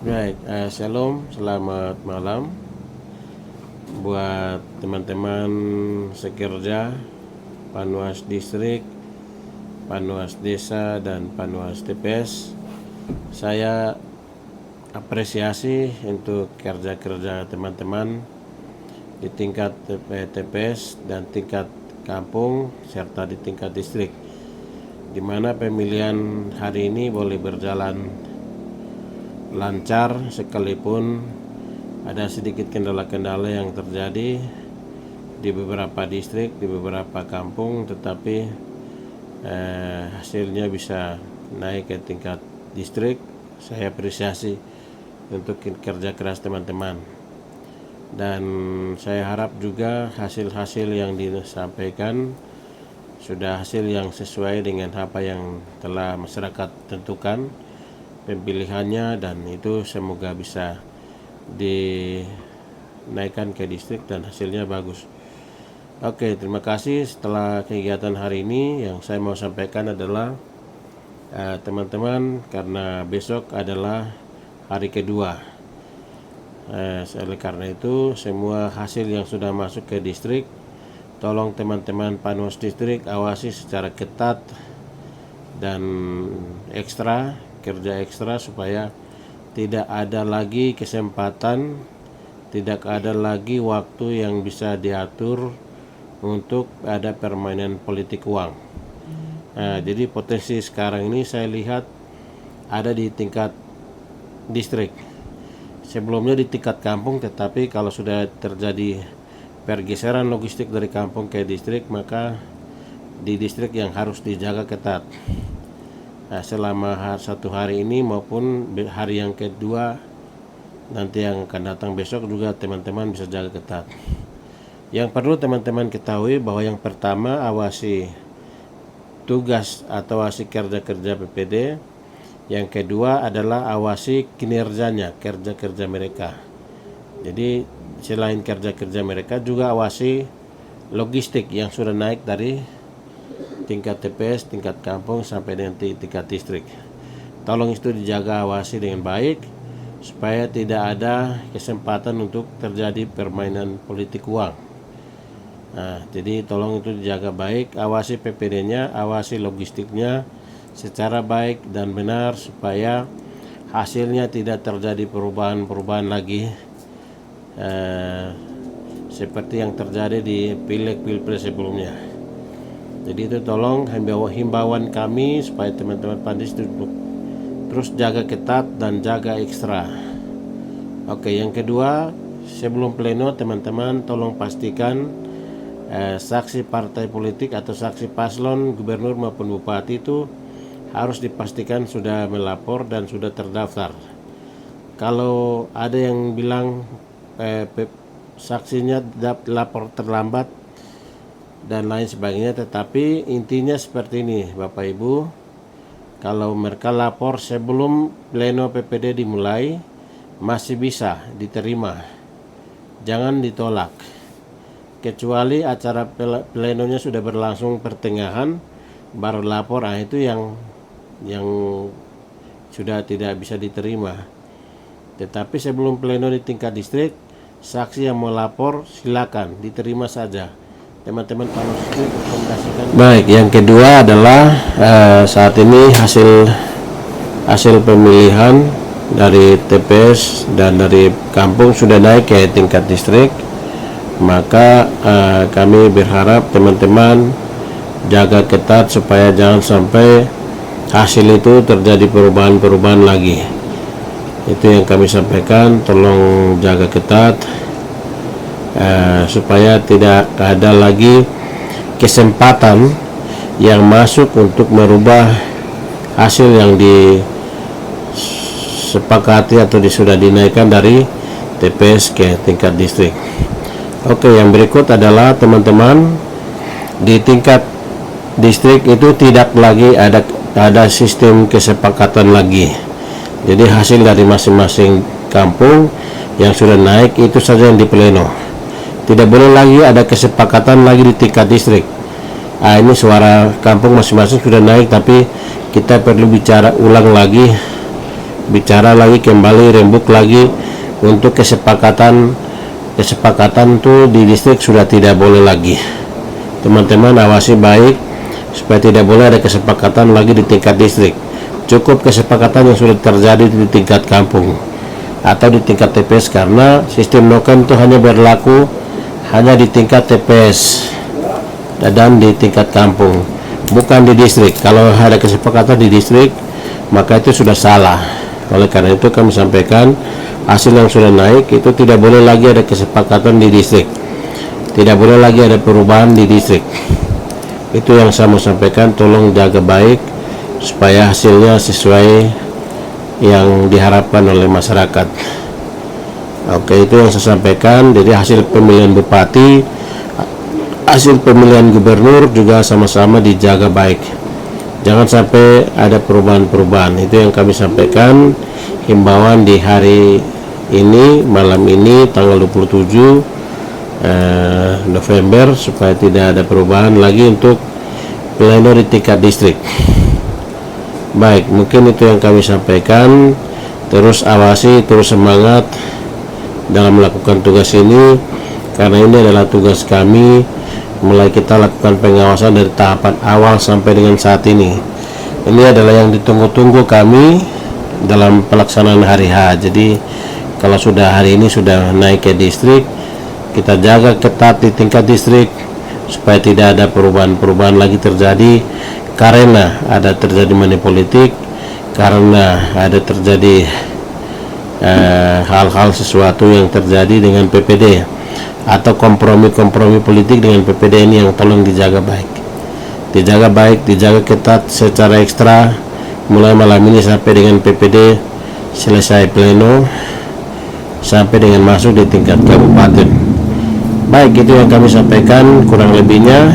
Baik, Shalom, selamat malam buat teman-teman sekerja, Panwas Distrik, Panwas Desa, dan Panwas TPS. Saya apresiasi untuk kerja-kerja teman-teman di tingkat TPS dan tingkat kampung serta di tingkat distrik, di mana pemilihan hari ini boleh berjalan lancar sekalipun ada sedikit kendala-kendala yang terjadi di beberapa distrik, di beberapa kampung, tetapi hasilnya bisa naik ke tingkat distrik. Saya apresiasi untuk kerja keras teman-teman, dan saya harap juga hasil-hasil yang disampaikan sudah hasil yang sesuai dengan apa yang telah masyarakat tentukan pemilihannya, dan itu semoga bisa dinaikkan ke distrik dan hasilnya bagus. Oke, terima kasih. Setelah kegiatan hari ini yang saya mau sampaikan adalah teman-teman, karena besok adalah hari kedua, oleh karena itu semua hasil yang sudah masuk ke distrik, tolong teman-teman Panwas Distrik awasi secara ketat dan kerja ekstra supaya tidak ada lagi kesempatan, tidak ada lagi waktu yang bisa diatur untuk ada permainan politik uang. Jadi potensi sekarang ini saya lihat ada di tingkat distrik, sebelumnya di tingkat kampung, tetapi kalau sudah terjadi pergeseran logistik dari kampung ke distrik, maka di distrik yang harus dijaga ketat. Selama satu hari ini maupun hari yang kedua nanti yang akan datang besok juga teman-teman bisa jaga ketat. Yang perlu teman-teman ketahui bahwa yang pertama, awasi tugas atau awasi kerja-kerja PPD. Yang kedua adalah awasi kinerjanya, kerja-kerja mereka. Jadi selain kerja-kerja mereka juga awasi logistik yang sudah naik dari tingkat TPS, tingkat kampung sampai dengan tingkat distrik. Tolong itu dijaga, awasi dengan baik supaya tidak ada kesempatan untuk terjadi permainan politik uang. Jadi tolong itu dijaga baik, awasi PPD-nya, awasi logistiknya secara baik dan benar supaya hasilnya tidak terjadi perubahan-perubahan lagi seperti yang terjadi di Pilek-Pilpres sebelumnya. Jadi itu tolong himbauan kami supaya teman-teman Pandis terus jaga ketat dan jaga ekstra. Oke, yang kedua, sebelum pleno teman-teman tolong pastikan saksi partai politik atau saksi paslon gubernur maupun bupati itu harus dipastikan sudah melapor dan sudah terdaftar. Kalau ada yang bilang saksinya lapor terlambat dan lain sebagainya, tetapi intinya seperti ini Bapak Ibu, kalau mereka lapor sebelum pleno PPD dimulai masih bisa diterima, jangan ditolak, kecuali acara plenonya sudah berlangsung pertengahan baru lapor, itu yang sudah tidak bisa diterima. Tetapi sebelum pleno di tingkat distrik, saksi yang mau lapor silakan diterima saja. Teman-teman Panwas rekomendasikan. Baik, yang kedua adalah saat ini hasil pemilihan dari TPS dan dari kampung sudah naik ke tingkat distrik. Maka kami berharap teman-teman jaga ketat supaya jangan sampai hasil itu terjadi perubahan-perubahan lagi. Itu yang kami sampaikan, tolong jaga ketat supaya tidak ada lagi kesempatan yang masuk untuk merubah hasil yang disepakati atau sudah dinaikkan dari TPS ke tingkat distrik. Oke, yang berikut adalah teman-teman, di tingkat distrik itu tidak lagi ada sistem kesepakatan lagi. Jadi hasil dari masing-masing kampung yang sudah naik itu saja yang di pleno. Tidak boleh lagi ada kesepakatan lagi di tingkat distrik. Ini suara kampung masing-masing sudah naik, tapi kita perlu bicara ulang lagi bicara lagi kembali, rembuk lagi untuk kesepakatan tuh di distrik sudah tidak boleh lagi. Teman-teman awasi baik supaya tidak boleh ada kesepakatan lagi di tingkat distrik. Cukup kesepakatan yang sudah terjadi di tingkat kampung atau di tingkat TPS, karena sistem noken itu hanya berlaku hanya di tingkat TPS dan di tingkat kampung, bukan di distrik. Kalau ada kesepakatan di distrik maka itu sudah salah. Oleh karena itu kami sampaikan hasil yang sudah naik itu tidak boleh lagi ada kesepakatan di distrik, tidak boleh lagi ada perubahan di distrik. Itu yang saya mau sampaikan, tolong jaga baik supaya hasilnya sesuai yang diharapkan oleh masyarakat. Oke, itu yang saya sampaikan. Jadi hasil pemilihan bupati, hasil pemilihan gubernur juga sama-sama dijaga baik, jangan sampai ada perubahan-perubahan. Itu yang kami sampaikan, himbauan di hari ini, malam ini tanggal 27 November, supaya tidak ada perubahan lagi untuk pleno di tingkat distrik. Baik, mungkin itu yang kami sampaikan. Terus awasi, terus semangat dalam melakukan tugas ini, karena ini adalah tugas kami. Mulai kita lakukan pengawasan dari tahapan awal sampai dengan saat ini. Ini adalah yang ditunggu-tunggu kami dalam pelaksanaan hari H. Jadi kalau sudah hari ini sudah naik ke distrik, kita jaga ketat di tingkat distrik supaya tidak ada perubahan-perubahan lagi terjadi, karena ada terjadi money politik, karena ada terjadi hal-hal sesuatu yang terjadi dengan PPD atau kompromi-kompromi politik dengan PPD ini, yang tolong dijaga baik, dijaga ketat secara ekstra mulai malam ini sampai dengan PPD selesai pleno, sampai dengan masuk di tingkat kabupaten. Baik, itu yang kami sampaikan, kurang lebihnya